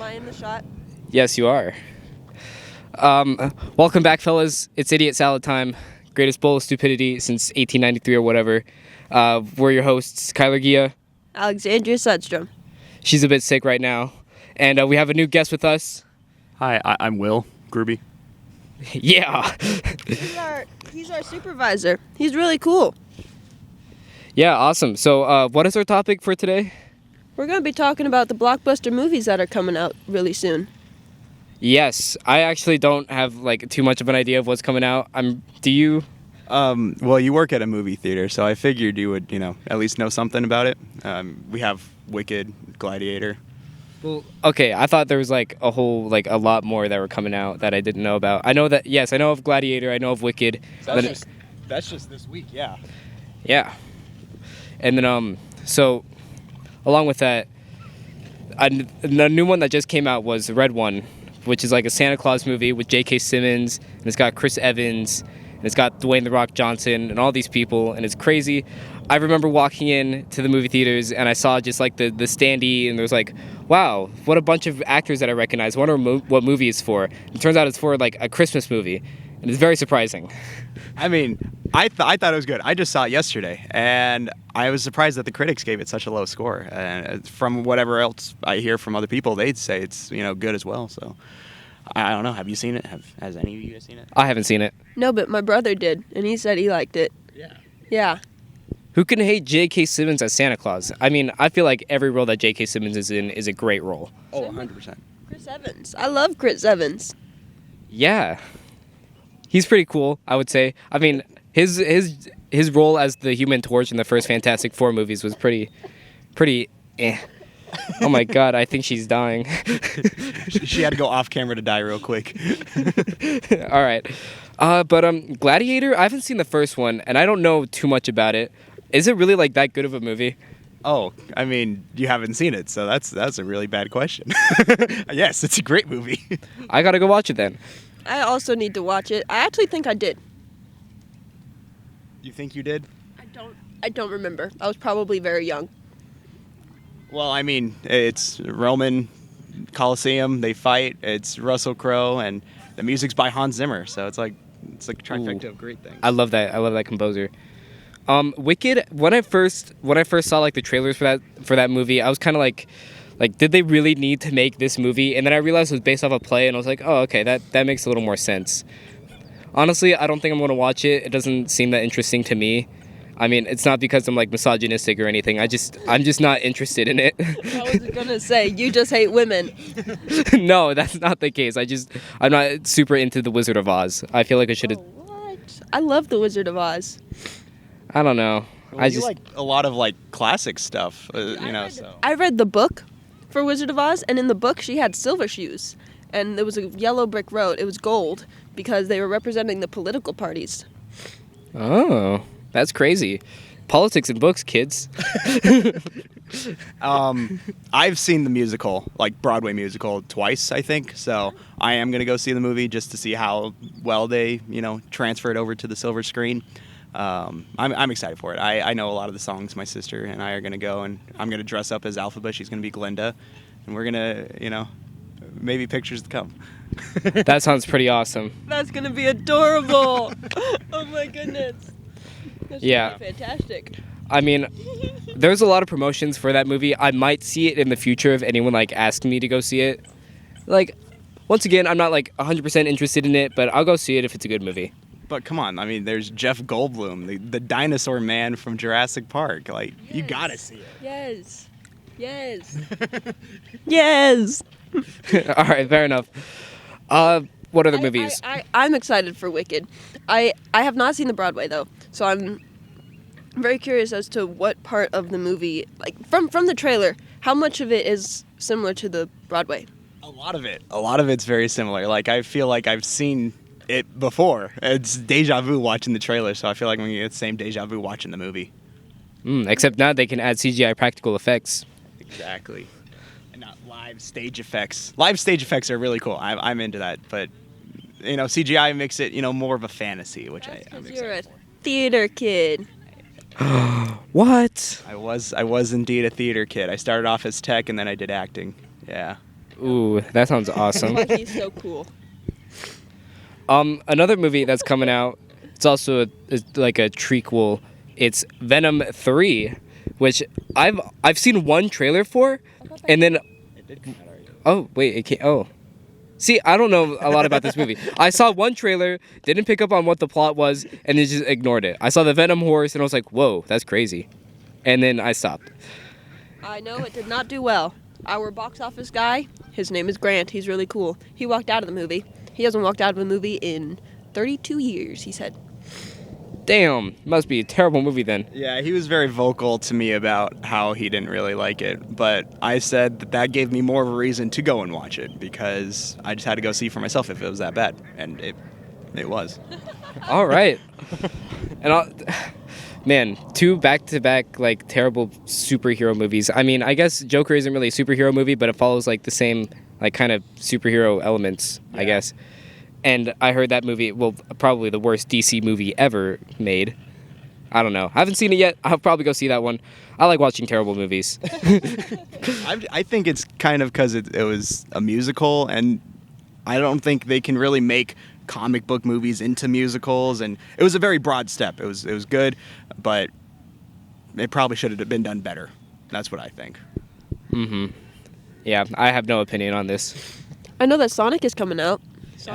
Am I in the shot? Yes, you are. Welcome back, fellas. It's Idiot Salad time. Greatest bowl of stupidity since 1893 or whatever. We're your hosts, Kyler Gia. Alexandria Sudstrom. She's a bit sick right now. And we have a new guest with us. Hi, I'm Will Gruby. Yeah. He's our supervisor. He's really cool. Yeah, awesome. So what is our topic for today? We're going to be talking about the blockbuster movies that are coming out really soon. Yes, I actually don't have like too much of an idea of what's coming out. Do you? Well, you work at a movie theater, so I figured you would, at least know something about it. We have Wicked, Gladiator. Well, okay, I thought there was like a lot more that were coming out that I didn't know about. I know that, yes, I know of Gladiator, I know of Wicked. So that's just this week, yeah. Yeah. And then, so, along with that, the new one that just came out was the Red One, which is like a Santa Claus movie with J.K. Simmons, and it's got Chris Evans, and it's got Dwayne The Rock Johnson, and all these people, and it's crazy. I remember walking in to the movie theaters, and I saw just like the standee, and there was like, wow, what a bunch of actors that I recognize. I wonder what movie it's for. It turns out it's for like a Christmas movie, and it's very surprising. I mean, I thought it was good. I just saw it yesterday, and I was surprised that the critics gave it such a low score. And from whatever else I hear from other people, they'd say it's good as well. So I don't know. Have you seen it? Has any of you guys seen it? I haven't seen it. No, but my brother did, and he said he liked it. Yeah. Yeah. Who can hate J.K. Simmons as Santa Claus? I mean, I feel like every role that J.K. Simmons is in is a great role. Oh, 100%. Chris Evans. I love Chris Evans. Yeah. He's pretty cool, I would say. I mean, his role as the Human Torch in the first Fantastic Four movies was pretty eh. Oh my god, I think she's dying. She had to go off camera to die real quick. All right. But Gladiator, I haven't seen the first one, and I don't know too much about it. Is it really like that good of a movie? Oh, I mean, you haven't seen it, so that's a really bad question. Yes, it's a great movie. I gotta go watch it then. I also need to watch it. I actually think I did. You think you did? I don't remember. I was probably very young. Well, I mean, it's Roman Coliseum. They fight. It's Russell Crowe, and the music's by Hans Zimmer. So it's like a trifecta of great things. I love that. I love that composer. Wicked. When I first saw like the trailers for that movie, I was kind of like, did they really need to make this movie? And then I realized it was based off a play, and I was like, oh, okay, that makes a little more sense. Honestly, I don't think I'm gonna watch it. It doesn't seem that interesting to me. I mean, it's not because I'm like misogynistic or anything. I'm just not interested in it. I was gonna say you just hate women. No, that's not the case. I'm not super into the Wizard of Oz. I feel like I should have. What? I love the Wizard of Oz. I don't know. Well, you like a lot of like classic stuff, So I read the book for Wizard of Oz, and in the book she had silver shoes, and there was a yellow brick road. It was gold because they were representing the political parties. Oh, that's crazy. Politics in books, kids. I've seen the musical, like Broadway musical, twice, I think. So I am gonna go see the movie just to see how well they, transfer it over to the silver screen. I'm excited for it. I know a lot of the songs. My sister and I are gonna go, and I'm gonna dress up as Alphaba. She's gonna be Glinda, and we're gonna, maybe pictures to come. That sounds pretty awesome. That's gonna be adorable. Oh my goodness. That's Yeah. Fantastic. I mean, there's a lot of promotions for that movie. I might see it in the future if anyone like asks me to go see it. Like, once again, I'm not like 100% interested in it, but I'll go see it if it's a good movie. But come on, I mean, there's Jeff Goldblum, the dinosaur man from Jurassic Park. Like, Yes. You gotta see it. Yes. Yes. Yes. All right, fair enough. What other movies? I'm excited for Wicked. I have not seen the Broadway though, so I'm very curious as to what part of the movie, like from the trailer, how much of it is similar to the Broadway. A lot of it. A lot of it's very similar. Like, I feel like I've seen it before. It's deja vu watching the trailer, so I feel like I'm gonna get the same deja vu watching the movie. Except now they can add CGI practical effects. Exactly. And not live stage effects. Live stage effects are really cool. I'm into that, but CGI makes it more of a fantasy, which I'm excited You're a for. theater kid. What? I was indeed a theater kid. I started off as tech and then I did acting. Yeah. Ooh, that sounds awesome. He's so cool. Another movie that's coming out. It's also like a trequel. It's Venom 3, which I've seen one trailer for, and then oh wait, it can't. Oh, see, I don't know a lot about this movie. I saw one trailer, didn't pick up on what the plot was, and then just ignored it. I saw the Venom horse, and I was like, whoa, that's crazy, and then I stopped. I know it did not do well. Our box office guy, his name is Grant. He's really cool. He walked out of the movie. He hasn't walked out of a movie in 32 years, he said. Damn, must be a terrible movie then. Yeah, he was very vocal to me about how he didn't really like it, but I said that gave me more of a reason to go and watch it because I just had to go see for myself if it was that bad, and it was. All right, and man, 2 back-to-back like terrible superhero movies. I mean, I guess Joker isn't really a superhero movie, but it follows like the same like kind of superhero elements, I guess. And I heard that movie, well, probably the worst DC movie ever made. I don't know. I haven't seen it yet. I'll probably go see that one. I like watching terrible movies. I think it's kind of because it was a musical, and I don't think they can really make comic book movies into musicals, and it was a very broad step. It was good, but it probably should have been done better. That's what I think. Mm-hmm. Yeah, I have no opinion on this. I know that Sonic is coming out.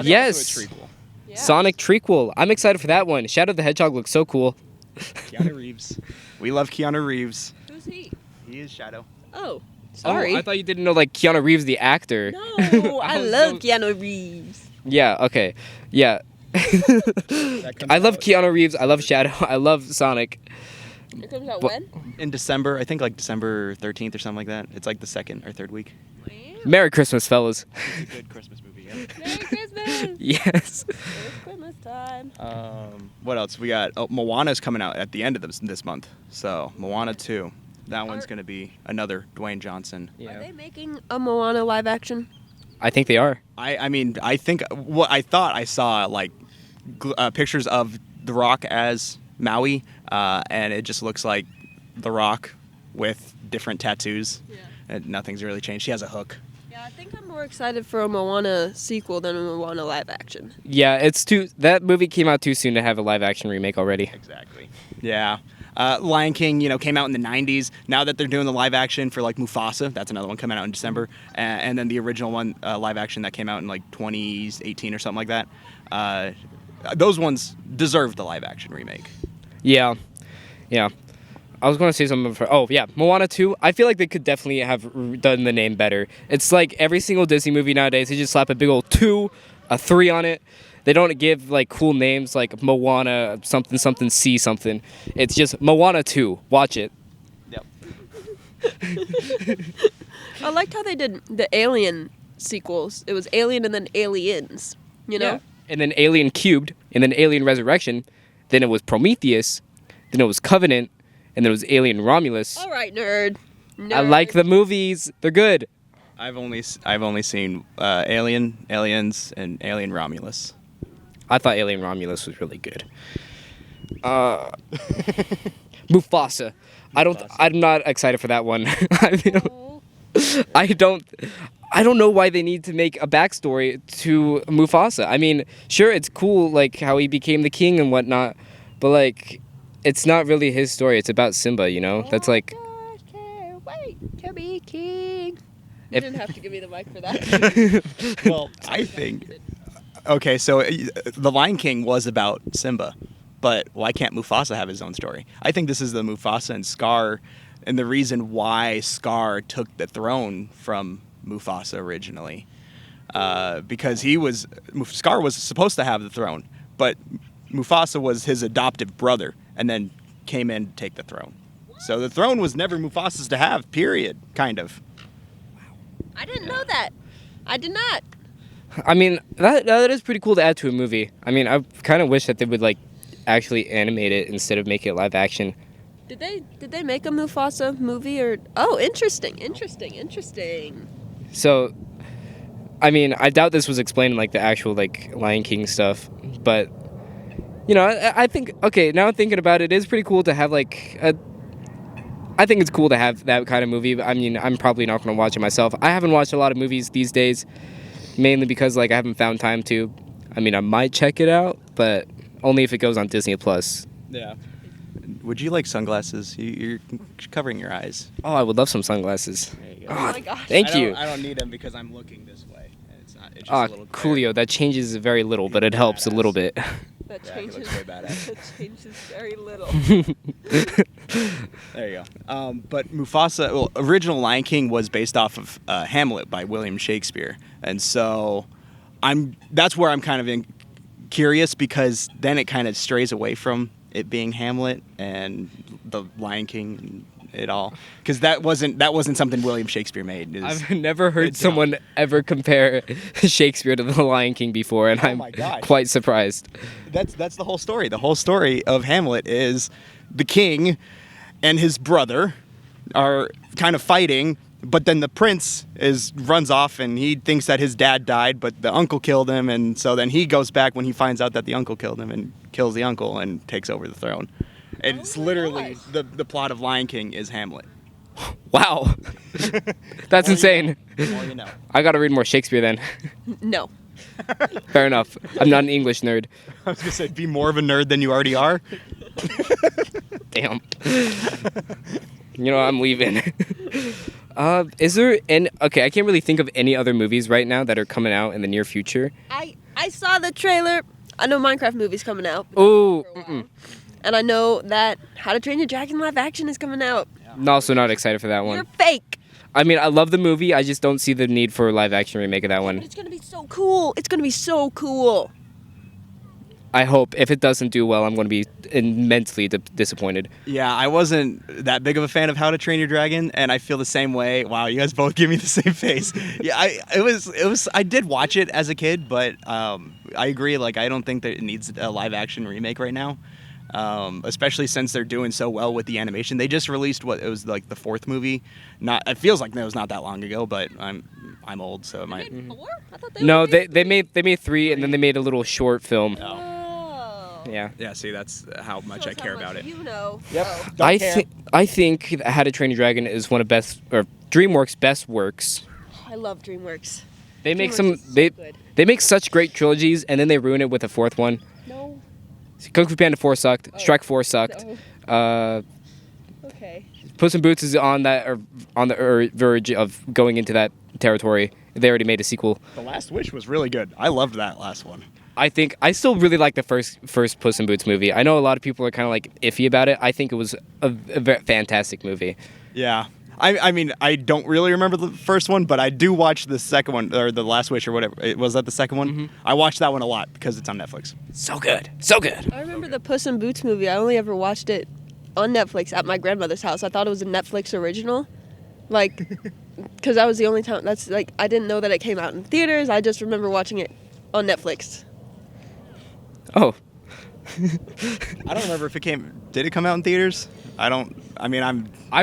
Yes. Yeah. Sonic trequel. I'm excited for that one. Shadow the Hedgehog looks so cool. Keanu Reeves. We love Keanu Reeves. Who's he? He is Shadow. Oh, sorry. Oh, I thought you didn't know like Keanu Reeves the actor. No, I love Keanu Reeves. Yeah, okay. Yeah. I love Keanu Reeves. I love Shadow. I love Sonic. It comes out But- when? In December, I think like December 13th or something like that. It's like the second or third week. Merry Christmas, fellas. It's a good Christmas movie. Yeah. Merry Christmas! Yes. It's Christmas time. What else? We got Moana's coming out at the end of this month. So Moana 2. That one's going to be another Dwayne Johnson. Are they making a Moana live action? I think they are. I mean, I think what I thought I saw like pictures of The Rock as Maui, and it just looks like The Rock with different tattoos. Yeah. And nothing's really changed. She has a hook. Yeah, I think I'm more excited for a Moana sequel than a Moana live action. Yeah, that movie came out too soon to have a live action remake already. Exactly. Yeah. Lion King, came out in the 90s. Now that they're doing the live action for like Mufasa, that's another one coming out in December. And then the original one, live action that came out in like 2018 or something like that. Those ones deserve the live action remake. Yeah. Yeah. I was going to say something Moana 2. I feel like they could definitely have done the name better. It's like every single Disney movie nowadays, they just slap a big old 2, a 3 on it. They don't give like cool names like Moana something something C something. It's just Moana 2. Watch it. Yep. I liked how they did the Alien sequels. It was Alien and then Aliens, you know? Yeah. And then Alien Cubed, and then Alien Resurrection, then it was Prometheus, then it was Covenant, and then it was Alien Romulus. All right, nerd. I like the movies. They're good. I've only seen Alien, Aliens, and Alien Romulus. I thought Alien Romulus was really good. Mufasa. I'm not excited for that one. I don't know why they need to make a backstory to Mufasa. I mean, sure, it's cool, like, how he became the king and whatnot, but, like, it's not really his story. It's about Simba, you know? That's like... Oh, gosh, can't wait to be king. You If- didn't have to give me the mic for that. Well, I think... Okay, so The Lion King was about Simba, but why can't Mufasa have his own story? I think this is the Mufasa and Scar, and the reason why Scar took the throne from Mufasa originally, because Scar was supposed to have the throne, but Mufasa was his adoptive brother, and then came in to take the throne. So the throne was never Mufasa's to have, period, kind of. I didn't know that. I did not. I mean, that is pretty cool to add to a movie. I mean, I kind of wish that they would, like, actually animate it instead of make it live action. Did they make a Mufasa movie or? Oh, interesting. So, I mean, I doubt this was explained in, like, the actual, like, Lion King stuff, but, you know, I think, okay, now thinking about it, it is pretty cool to have, like, I think it's cool to have that kind of movie. I mean, I'm probably not going to watch it myself. I haven't watched a lot of movies these days, mainly because like I haven't found time to. I mean, I might check it out, but only if it goes on Disney Plus. Yeah. Would you like sunglasses? You're covering your eyes. Oh, I would love some sunglasses. There you go. Oh my gosh. Thank you. I don't need them because I'm looking this way. And it's not. It's just Ah, a little clear. coolio. That changes very little, but it helps a little bit. That Yeah, he changes. looks way badass. That changes very little. There you go. But Mufasa, well, original Lion King was based off of Hamlet by William Shakespeare, and so that's where I'm kind of curious because then it kind of strays away from it being Hamlet and the Lion King and it all, because that wasn't something William Shakespeare made. I've never heard someone ever compare Shakespeare to the Lion King before, and I'm my gosh. quite surprised. That's the whole story. The whole story of Hamlet is the king and his brother are kind of fighting, but then the prince runs off and he thinks that his dad died, but the uncle killed him, and so then he goes back when he finds out that the uncle killed him and kills the uncle and takes over the throne. It's literally the plot of Lion King is Hamlet. Wow, that's insane. The more you know. I gotta read more Shakespeare then. No. Fair enough. I'm not an English nerd. I was gonna say, be more of a nerd than you already are. Damn. You know, I'm leaving. Is there any? Okay, I can't really think of any other movies right now that are coming out in the near future. I saw the trailer. I know Minecraft movie's coming out. Oh, And I know that How to Train Your Dragon live action is coming out. I'm also not excited for that You're one. fake. I mean, I love the movie. I just don't see the need for a live action remake of that But one. it's gonna be so cool. It's gonna be so cool. I hope if it doesn't do well, I'm going to be immensely disappointed. Yeah, I wasn't that big of a fan of How to Train Your Dragon, and I feel the same way. Wow, you guys both give me the same face. Yeah, it was. I did watch it as a kid, but I agree. Like, I don't think that it needs a live action remake right now, especially since they're doing so well with the animation. They just released it was like the fourth movie. It feels like it was not that long ago, but I'm old, so it might. Made 4? I thought No, made they made 3, and then they made a little short film. Oh. Yeah. Yeah, see, that's how much Shows I care how about much it. You know. Yep. Oh. Don't I think How to Train Your Dragon is one of DreamWorks' best works. I love DreamWorks. They make DreamWorks some is so good. they make such great trilogies, and then they ruin it with a fourth one. No. Kung Fu Panda 4 sucked. Oh. Shrek 4 sucked. Okay. Puss in Boots is on the verge of going into that territory. They already made a sequel. The Last Wish was really good. I loved that last one. I still really like the first Puss in Boots movie. I know a lot of people are kind of like iffy about it. I think it was a fantastic movie. Yeah. I mean, I don't really remember the first one, but I do watch the second one, or The Last Wish, or whatever. Was that the second one? Mm-hmm. I watched that one a lot because it's on Netflix. So good. So good. I remember the Puss in Boots movie. I only ever watched it on Netflix at my grandmother's house. I thought it was a Netflix original. Like, because that was the only time. That's like, I didn't know that it came out in theaters. I just remember watching it on Netflix. Oh. I don't remember if did it come out in theaters? I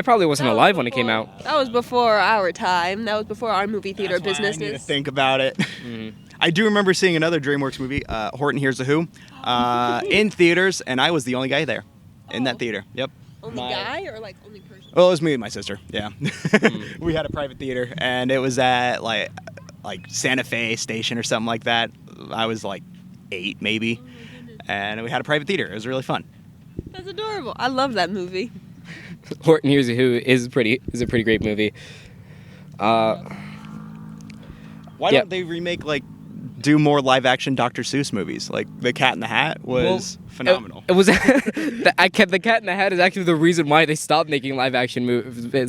probably wasn't alive when it came out. That was before our time. That was before our movie theater That's why I need to businesses. think about it. I do remember seeing another DreamWorks movie, Horton Hears a Who, in theaters, and I was the only guy there in that theater. Yep. Only guy or like only person? Well, it was me and my sister. Yeah. We had a private theater, and it was at like Santa Fe Station or something like that. I was like 8 maybe, and we had a private theater. It was really fun. That's adorable. I love that movie. Horton Hears a Who is a pretty great movie. Why don't they remake do more live action Dr. Seuss movies? Like The Cat in the Hat was phenomenal. It was the Cat in the Hat is actually the reason why they stopped making live action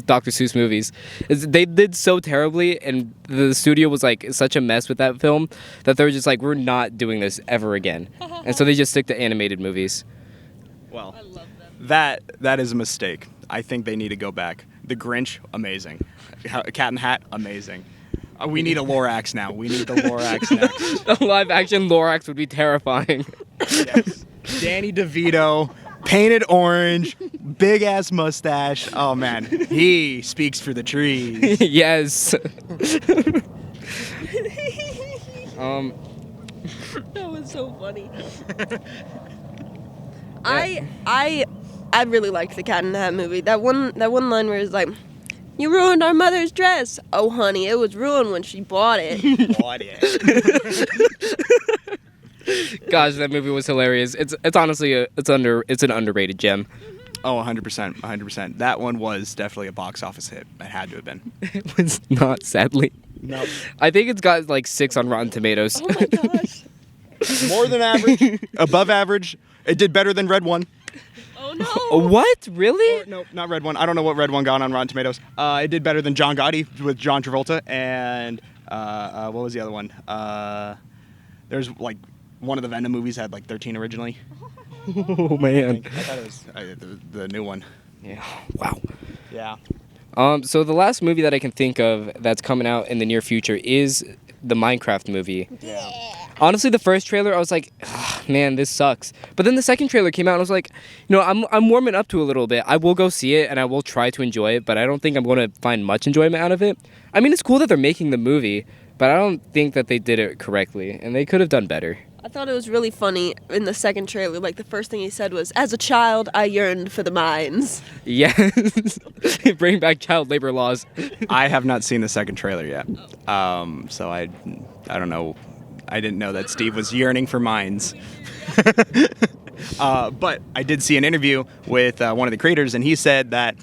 Dr. Seuss movies. They did so terribly, and the studio was like such a mess with that film that they were just like, we're not doing this ever again, and so they just stick to animated movies. Well, I love them. that is a mistake. I think they need to go back. The Grinch, amazing. Cat in the Hat, amazing. We need a Lorax now. We need the Lorax next. A live action Lorax would be terrifying. Yes. Danny DeVito, painted orange, big ass mustache. Oh man, he speaks for the trees. Yes. That was so funny. I I really liked the Cat in the Hat movie. That one line where it's like, "You ruined our mother's dress." Oh, honey, it was ruined when she bought it. Gosh, that movie was hilarious. It's honestly it's an underrated gem. Oh, 100%, 100%. That one was definitely a box office hit. It had to have been. It was not, sadly. Nope. I think it's got like 6 on Rotten Tomatoes. Oh my gosh. More than average. Above average. It did better than Red One. Oh no. What? Really? Or, no, not Red One. I don't know what Red One got on Rotten Tomatoes. It did better than John Gotti with John Travolta, and what was the other one? There's like one of the Venom movies had like 13 originally. Oh man. I thought it was the new one. Yeah. Wow. Yeah. So the last movie that I can think of that's coming out in the near future is the Minecraft movie. Yeah. Honestly, the first trailer, I was like, man, this sucks. But then the second trailer came out, and I was like, I'm warming up to a little bit. I will go see it, and I will try to enjoy it, but I don't think I'm going to find much enjoyment out of it. I mean, it's cool that they're making the movie, but I don't think that they did it correctly, and they could have done better. I thought it was really funny in the second trailer. Like, the first thing he said was, "As a child, I yearned for the mines." Yes. Bring back child labor laws. I have not seen the second trailer yet. So I don't know. I didn't know that Steve was yearning for mines. But I did see an interview with one of the creators, and he said that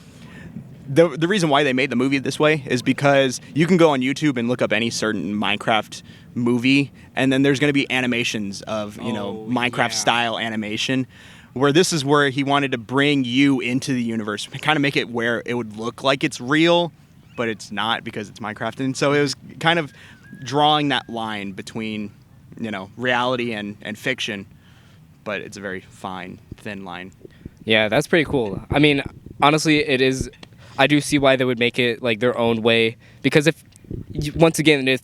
the reason why they made the movie this way is because you can go on YouTube and look up any certain Minecraft movie, and then there's going to be animations of Minecraft style animation, where this is where he wanted to bring you into the universe, kind of make it where it would look like it's real, but it's not because it's Minecraft. And so it was kind of drawing that line between reality and fiction, but it's a very fine, thin line. Yeah, that's pretty cool. I mean, honestly, it is. I do see why they would make it like their own way, because if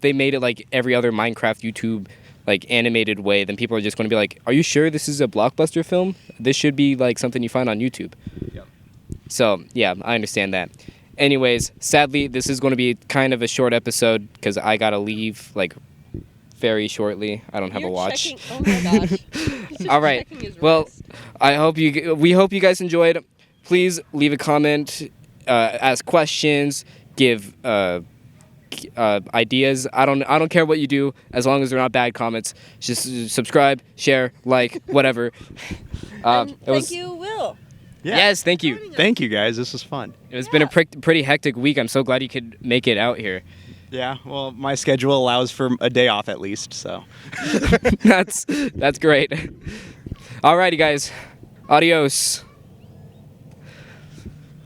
they made it like every other Minecraft YouTube like animated way, then people are just going to be like, "Are you sure this is a blockbuster film? This should be like something you find on YouTube." Yep. So yeah, I understand that. Anyways, sadly, this is going to be kind of a short episode because I gotta leave like very shortly. I don't have a watch. Oh my gosh. All right. Well, we hope you guys enjoyed. Please leave a comment, ask questions, give ideas. I don't care what you do as long as they're not bad comments. Just subscribe, share, like, whatever. Thank you, Will. Yeah. Yes, thank you. Thank you, guys. This was fun. It's been a pretty hectic week. I'm so glad you could make it out here. Yeah, well, my schedule allows for a day off at least, so. That's great. Alrighty, guys. Adios.